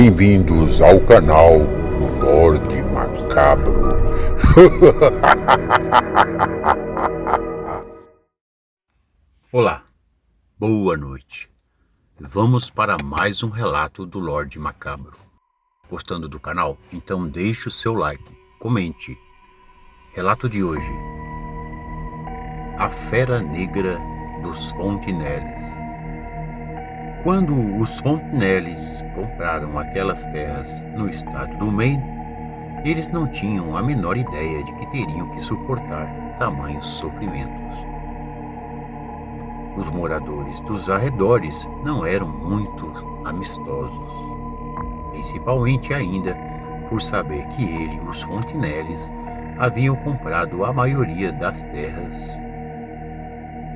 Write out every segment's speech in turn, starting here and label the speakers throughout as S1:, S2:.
S1: Bem-vindos ao canal do Lorde Macabro.
S2: Olá, boa noite. Vamos para mais um relato do Lorde Macabro. Gostando do canal? Então deixe o seu like, comente. Relato de hoje: A Fera Negra dos Fonteneles. Quando os Fonteneles compraram aquelas terras no estado do Maine, eles não tinham a menor ideia de que teriam que suportar tamanhos sofrimentos. Os moradores dos arredores não eram muito amistosos, principalmente ainda por saber que ele e os Fonteneles haviam comprado a maioria das terras.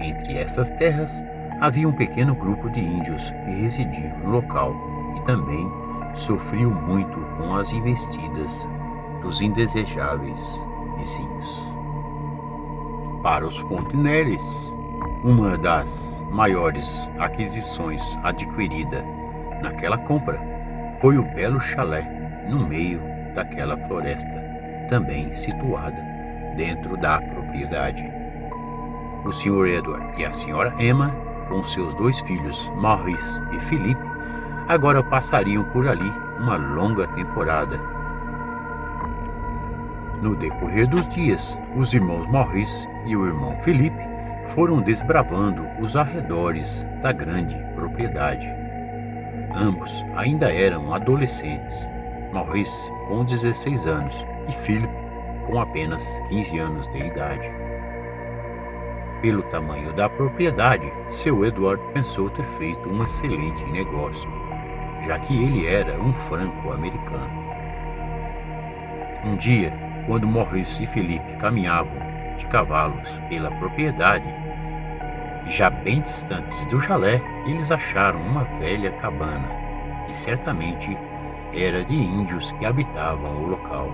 S2: Entre essas terras, havia um pequeno grupo de índios que residiam no local e também sofriam muito com as investidas dos indesejáveis vizinhos. Para os Fonteneles, uma das maiores aquisições adquirida naquela compra foi o belo chalé no meio daquela floresta, também situada dentro da propriedade. O Sr. Edward e a Sra. Emma, com seus 2 filhos, Maurice e Philippe, agora passariam por ali uma longa temporada. No decorrer dos dias, os irmãos Maurice e o irmão Philippe foram desbravando os arredores da grande propriedade. Ambos ainda eram adolescentes, Maurice com 16 anos e Philippe com apenas 15 anos de idade. Pelo tamanho da propriedade, seu Edward pensou ter feito um excelente negócio, já que ele era um franco-americano. Um dia, quando Maurice e Philippe caminhavam de cavalos pela propriedade, já bem distantes do chalé, eles acharam uma velha cabana, e certamente era de índios que habitavam o local.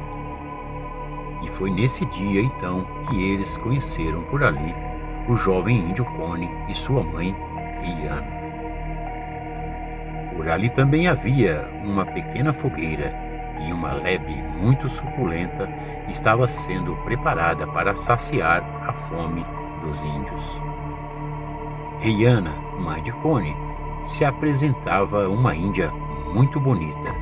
S2: E foi nesse dia, então, que eles conheceram por ali o jovem índio Connie e sua mãe, Rihanna. Por ali também havia uma pequena fogueira e uma lebre muito suculenta estava sendo preparada para saciar a fome dos índios. Rihanna, mãe de Connie, se apresentava uma índia muito bonita.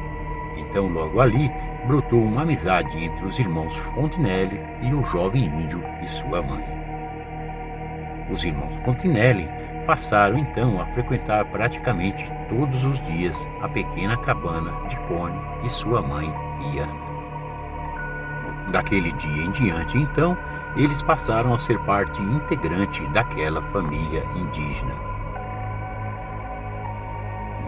S2: Então logo ali brotou uma amizade entre os irmãos Fontenelle e o jovem índio e sua mãe. Os irmãos Fontenelle passaram então a frequentar praticamente todos os dias a pequena cabana de Connie e sua mãe, Rihanna. Daquele dia em diante, então, eles passaram a ser parte integrante daquela família indígena.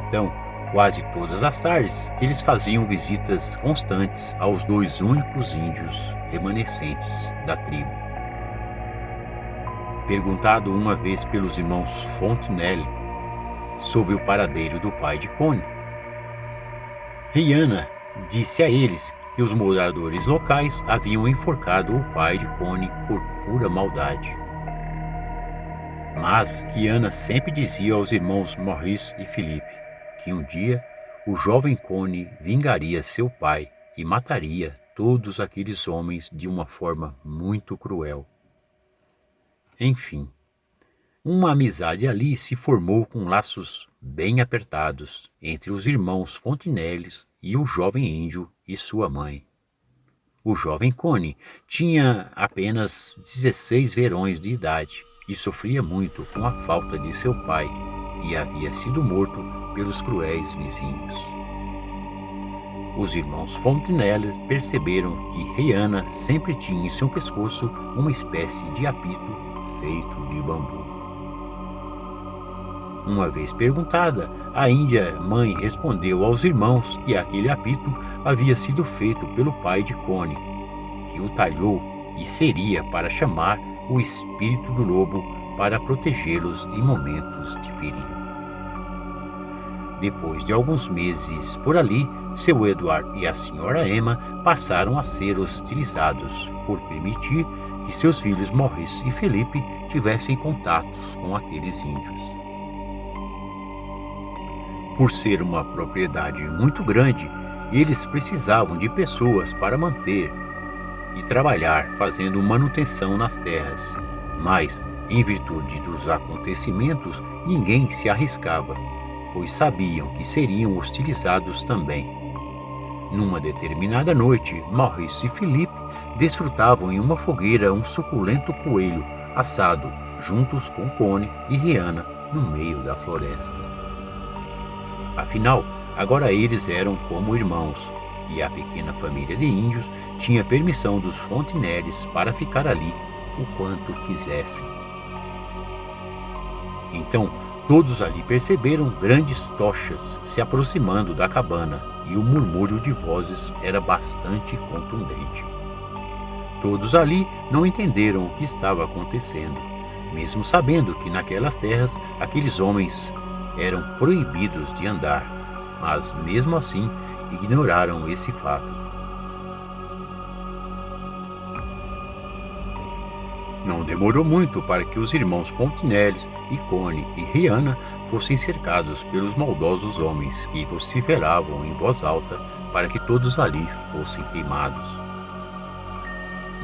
S2: Então, quase todas as tardes, eles faziam visitas constantes aos 2 únicos índios remanescentes da tribo. Perguntado uma vez pelos irmãos Fontenelle sobre o paradeiro do pai de Connie, Rihanna disse a eles que os moradores locais haviam enforcado o pai de Connie por pura maldade. Mas Rihanna sempre dizia aos irmãos Maurice e Philippe que um dia o jovem Connie vingaria seu pai e mataria todos aqueles homens de uma forma muito cruel. Enfim, uma amizade ali se formou com laços bem apertados entre os irmãos Fontenelles e o jovem índio e sua mãe. O jovem Connie tinha apenas 16 verões de idade e sofria muito com a falta de seu pai e havia sido morto pelos cruéis vizinhos. Os irmãos Fontenelles perceberam que Rihanna sempre tinha em seu pescoço uma espécie de apito feito de bambu. Uma vez perguntada, a índia mãe respondeu aos irmãos que aquele apito havia sido feito pelo pai de Connie, que o talhou e seria para chamar o espírito do lobo para protegê-los em momentos de perigo. Depois de alguns meses por ali, seu Edward e a Sra. Emma passaram a ser hostilizados por permitir que seus filhos Maurice e Philippe tivessem contatos com aqueles índios. Por ser uma propriedade muito grande, eles precisavam de pessoas para manter e trabalhar fazendo manutenção nas terras. Mas, em virtude dos acontecimentos, ninguém se arriscava, pois sabiam que seriam hostilizados também. Numa determinada noite, Maurice e Philippe desfrutavam em uma fogueira um suculento coelho assado, juntos com Connie e Rihanna, no meio da floresta. Afinal, agora eles eram como irmãos, e a pequena família de índios tinha permissão dos Fonteneles para ficar ali o quanto quisessem. Então, todos ali perceberam grandes tochas se aproximando da cabana, e o murmúrio de vozes era bastante contundente. Todos ali não entenderam o que estava acontecendo, mesmo sabendo que naquelas terras aqueles homens eram proibidos de andar, mas mesmo assim ignoraram esse fato. Não demorou muito para que os irmãos Fonteneles e Connie e Rihanna fossem cercados pelos maldosos homens que vociferavam em voz alta para que todos ali fossem queimados.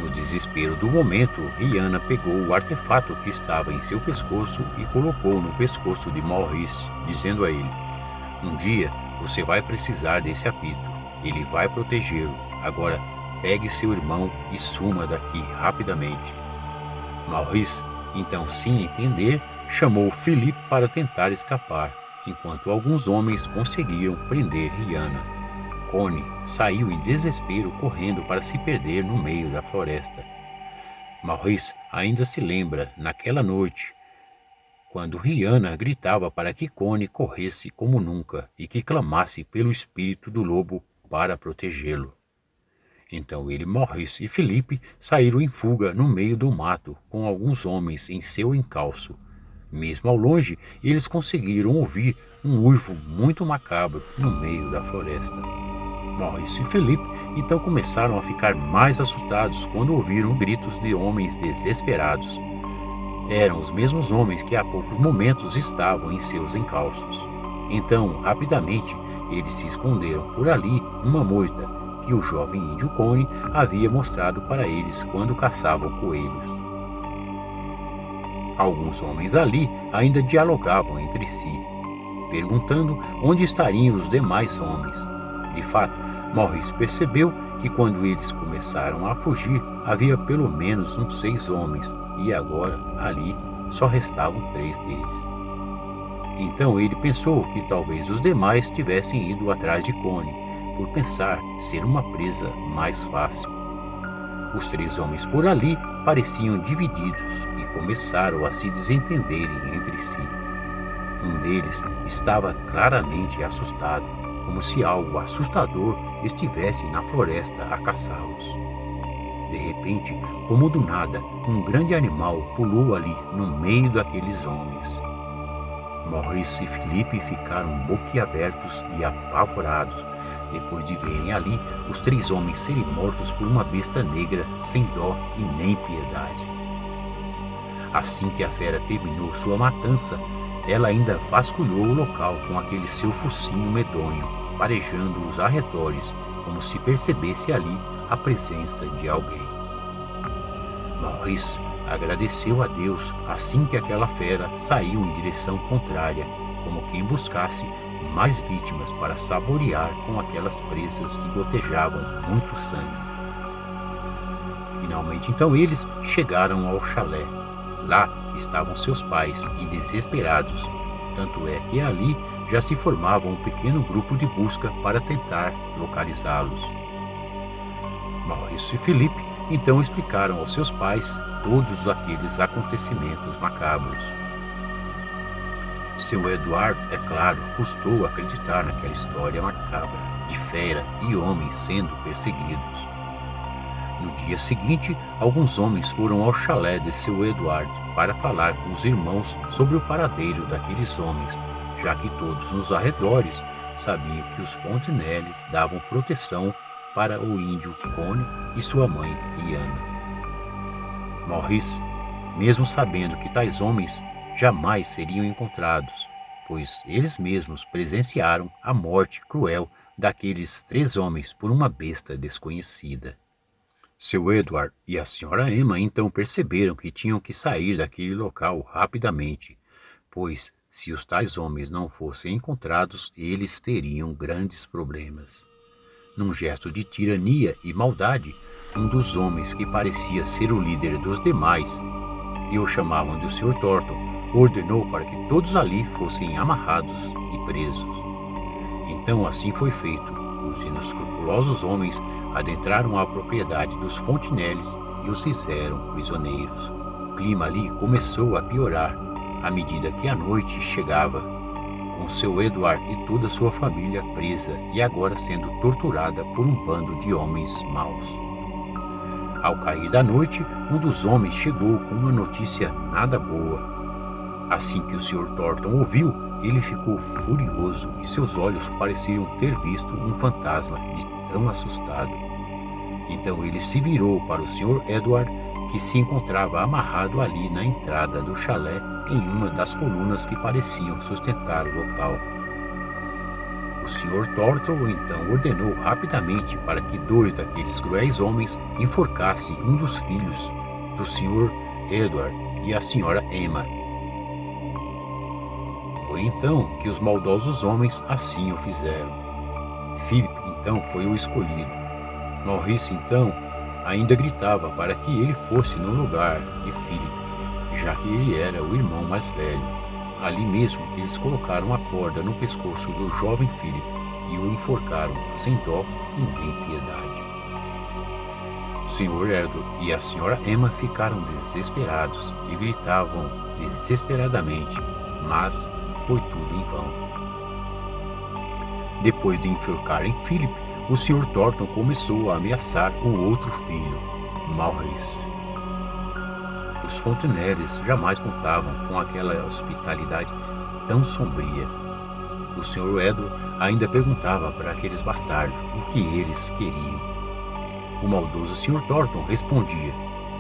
S2: No desespero do momento, Rihanna pegou o artefato que estava em seu pescoço e colocou no pescoço de Maurice, dizendo a ele: "Um dia você vai precisar desse apito. Ele vai protegê-lo. Agora pegue seu irmão e suma daqui rapidamente." Maurice, então, sem entender, chamou Philippe para tentar escapar, enquanto alguns homens conseguiam prender Rihanna. Connie saiu em desespero correndo para se perder no meio da floresta. Maurice ainda se lembra, naquela noite, quando Rihanna gritava para que Connie corresse como nunca e que clamasse pelo espírito do lobo para protegê-lo. Então ele, Maurice e Philippe saíram em fuga no meio do mato com alguns homens em seu encalço. Mesmo ao longe, eles conseguiram ouvir um uivo muito macabro no meio da floresta. Maurice e Philippe então começaram a ficar mais assustados quando ouviram gritos de homens desesperados. Eram os mesmos homens que há poucos momentos estavam em seus encalços. Então, rapidamente, eles se esconderam por ali numa moita que o jovem índio Connie havia mostrado para eles quando caçavam coelhos. Alguns homens ali ainda dialogavam entre si, perguntando onde estariam os demais homens. De fato, Maurice percebeu que quando eles começaram a fugir, havia pelo menos uns 6 homens, e agora, ali, só restavam 3 deles. Então ele pensou que talvez os demais tivessem ido atrás de Connie, por pensar ser uma presa mais fácil. Os 3 homens por ali pareciam divididos e começaram a se desentenderem entre si. Um deles estava claramente assustado, como se algo assustador estivesse na floresta a caçá-los. De repente, como do nada, um grande animal pulou ali no meio daqueles homens. Maurice e Philippe ficaram boquiabertos e apavorados, depois de verem ali os 3 homens serem mortos por uma besta negra sem dó e nem piedade. Assim que a fera terminou sua matança, ela ainda vasculhou o local com aquele seu focinho medonho, farejando os arredores, como se percebesse ali a presença de alguém. Maurice agradeceu a Deus assim que aquela fera saiu em direção contrária, como quem buscasse mais vítimas para saborear com aquelas presas que gotejavam muito sangue. Finalmente, então, eles chegaram ao chalé. Lá estavam seus pais e desesperados, tanto é que ali já se formava um pequeno grupo de busca para tentar localizá-los. Maurice e Philippe então explicaram aos seus pais todos aqueles acontecimentos macabros. Seu Eduardo, é claro, custou acreditar naquela história macabra de fera e homens sendo perseguidos. No dia seguinte, alguns homens foram ao chalé de seu Eduardo para falar com os irmãos sobre o paradeiro daqueles homens, já que todos nos arredores sabiam que os Fonteneles davam proteção para o índio Connie e sua mãe Rihanna. Maurice, mesmo sabendo que tais homens jamais seriam encontrados, pois eles mesmos presenciaram a morte cruel daqueles 3 homens por uma besta desconhecida. Seu Edward e a senhora Emma então perceberam que tinham que sair daquele local rapidamente, pois se os tais homens não fossem encontrados, eles teriam grandes problemas. Num gesto de tirania e maldade, um dos homens que parecia ser o líder dos demais, e o chamavam de o Sr. Thornton, ordenou para que todos ali fossem amarrados e presos. Então assim foi feito. Os inescrupulosos homens adentraram a propriedade dos Fontenelles e os fizeram prisioneiros. O clima ali começou a piorar à medida que a noite chegava, com seu Edward e toda sua família presa e agora sendo torturada por um bando de homens maus. Ao cair da noite, um dos homens chegou com uma notícia nada boa. Assim que o Sr. Thornton ouviu, ele ficou furioso e seus olhos pareciam ter visto um fantasma de tão assustado. Então ele se virou para o Sr. Edward, que se encontrava amarrado ali na entrada do chalé em uma das colunas que pareciam sustentar o local. O Sr. Thornton então ordenou rapidamente para que 2 daqueles cruéis homens enforcassem um dos filhos do Sr. Edward e a Sra. Emma. Foi então que os maldosos homens assim o fizeram. Philip então foi o escolhido. Maurice então ainda gritava para que ele fosse no lugar de Philip, já que ele era o irmão mais velho. Ali mesmo eles colocaram a corda no pescoço do jovem Philip e o enforcaram sem dó e nem piedade. O Sr. Edward e a Sra. Emma ficaram desesperados e gritavam desesperadamente, mas foi tudo em vão. Depois de enforcarem Philip, o Sr. Thornton começou a ameaçar o outro filho, Maurice. Os Fontenelles jamais contavam com aquela hospitalidade tão sombria. O Sr. Edward ainda perguntava para aqueles bastardos o que eles queriam. O maldoso Sr. Thornton respondia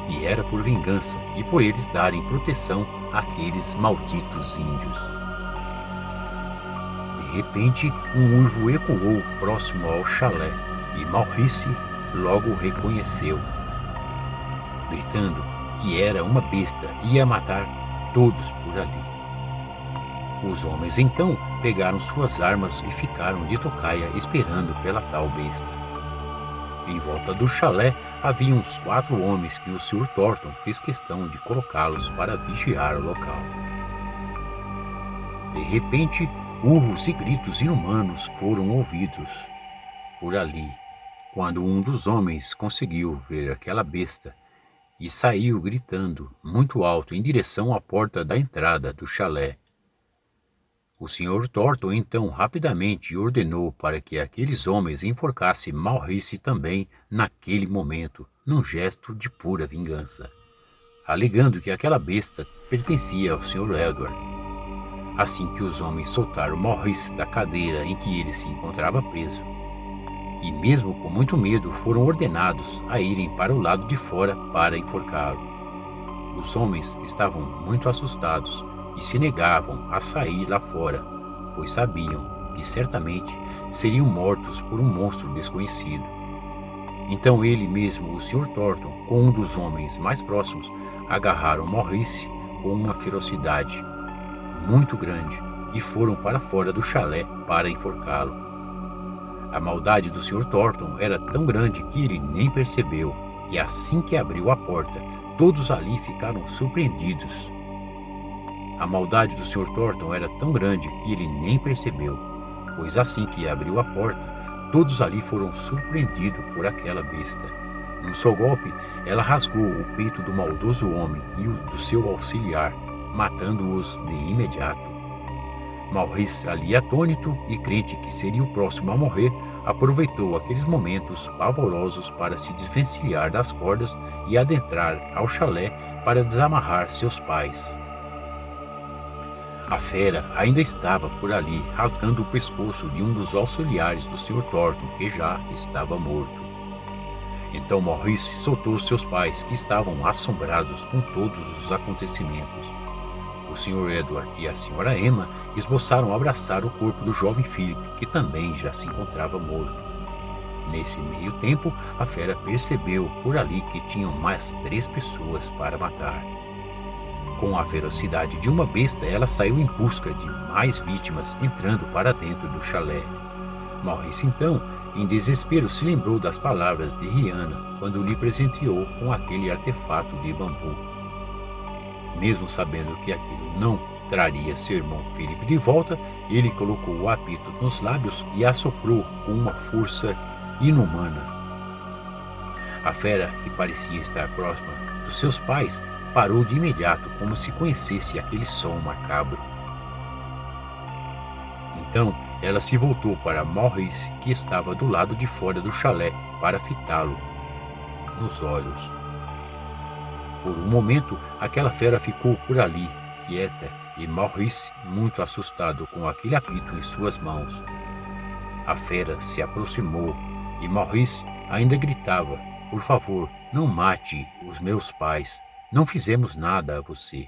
S2: que era por vingança e por eles darem proteção àqueles malditos índios. De repente, um uivo ecoou próximo ao chalé e Maurice logo o reconheceu, gritando que era uma besta e ia matar todos por ali. Os homens então pegaram suas armas e ficaram de tocaia esperando pela tal besta. Em volta do chalé havia uns 4 homens que o Sr. Thornton fez questão de colocá-los para vigiar o local. De repente, urros e gritos inumanos foram ouvidos por ali, quando um dos homens conseguiu ver aquela besta e saiu gritando muito alto em direção à porta da entrada do chalé. O Sr. Thornton então rapidamente ordenou para que aqueles homens enforcassem Maurice também naquele momento, num gesto de pura vingança, alegando que aquela besta pertencia ao Sr. Edward. Assim que os homens soltaram Maurice da cadeira em que ele se encontrava preso, e mesmo com muito medo foram ordenados a irem para o lado de fora para enforcá-lo. Os homens estavam muito assustados e se negavam a sair lá fora, pois sabiam que certamente seriam mortos por um monstro desconhecido. Então ele mesmo, o Sr. Thornton, com um dos homens mais próximos, agarraram Maurice com uma ferocidade muito grande e foram para fora do chalé para enforcá-lo. A maldade do Sr. Thornton era tão grande que ele nem percebeu, e assim que abriu a porta, todos ali ficaram surpreendidos. A maldade do Sr. Thornton era tão grande que ele nem percebeu, pois assim que abriu a porta, todos ali foram surpreendidos por aquela besta. Num só golpe, ela rasgou o peito do maldoso homem e o do seu auxiliar, matando-os de imediato. Maurice, ali atônito e crente que seria o próximo a morrer, aproveitou aqueles momentos pavorosos para se desvencilhar das cordas e adentrar ao chalé para desamarrar seus pais. A fera ainda estava por ali, rasgando o pescoço de um dos auxiliares do Sr. Thornton, que já estava morto. Então Maurice soltou seus pais, que estavam assombrados com todos os acontecimentos. O Sr. Edward e a Sra. Emma esboçaram abraçar o corpo do jovem Philip, que também já se encontrava morto. Nesse meio tempo, a fera percebeu por ali que tinham mais 3 pessoas para matar. Com a ferocidade de uma besta, ela saiu em busca de mais vítimas, entrando para dentro do chalé. Maurice, então, em desespero, se lembrou das palavras de Rihanna quando lhe presenteou com aquele artefato de bambu. Mesmo sabendo que aquilo não traria seu irmão Philip de volta, ele colocou o apito nos lábios e assoprou com uma força inumana. A fera, que parecia estar próxima dos seus pais, parou de imediato, como se conhecesse aquele som macabro. Então ela se voltou para Maurice, que estava do lado de fora do chalé, para fitá-lo nos olhos. Por um momento, aquela fera ficou por ali, quieta, e Maurice, muito assustado com aquele apito em suas mãos. A fera se aproximou e Maurice ainda gritava: "Por favor, não mate os meus pais. Não fizemos nada a você."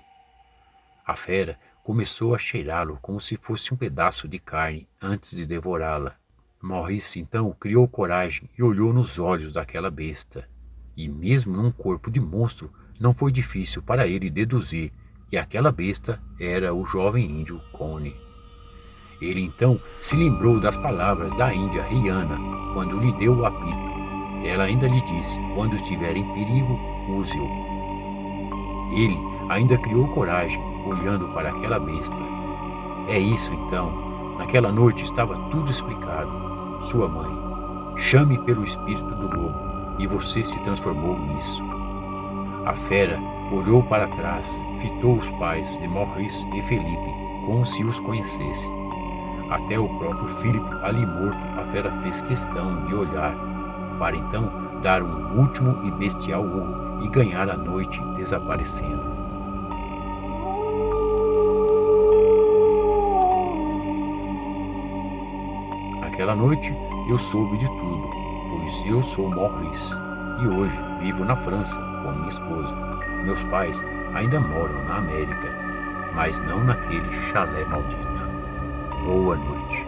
S2: A fera começou a cheirá-lo como se fosse um pedaço de carne antes de devorá-la. Maurice então criou coragem e olhou nos olhos daquela besta. E mesmo num corpo de monstro, não foi difícil para ele deduzir que aquela besta era o jovem índio Connie. Ele então se lembrou das palavras da índia Rihanna quando lhe deu o apito. Ela ainda lhe disse: "Quando estiver em perigo, use-o." Ele ainda criou coragem, olhando para aquela besta. É isso então. Naquela noite estava tudo explicado. Sua mãe: "Chame pelo espírito do lobo," e você se transformou nisso. A fera olhou para trás, fitou os pais de Maurice e Felipe, como se os conhecesse. Até o próprio Philip ali morto, a fera fez questão de olhar, para então dar um último e bestial urro e ganhar a noite desaparecendo. Naquela noite eu soube de tudo, pois eu sou Maurice e hoje vivo na França com minha esposa. Meus pais ainda moram na América, mas não naquele chalé maldito. Boa noite.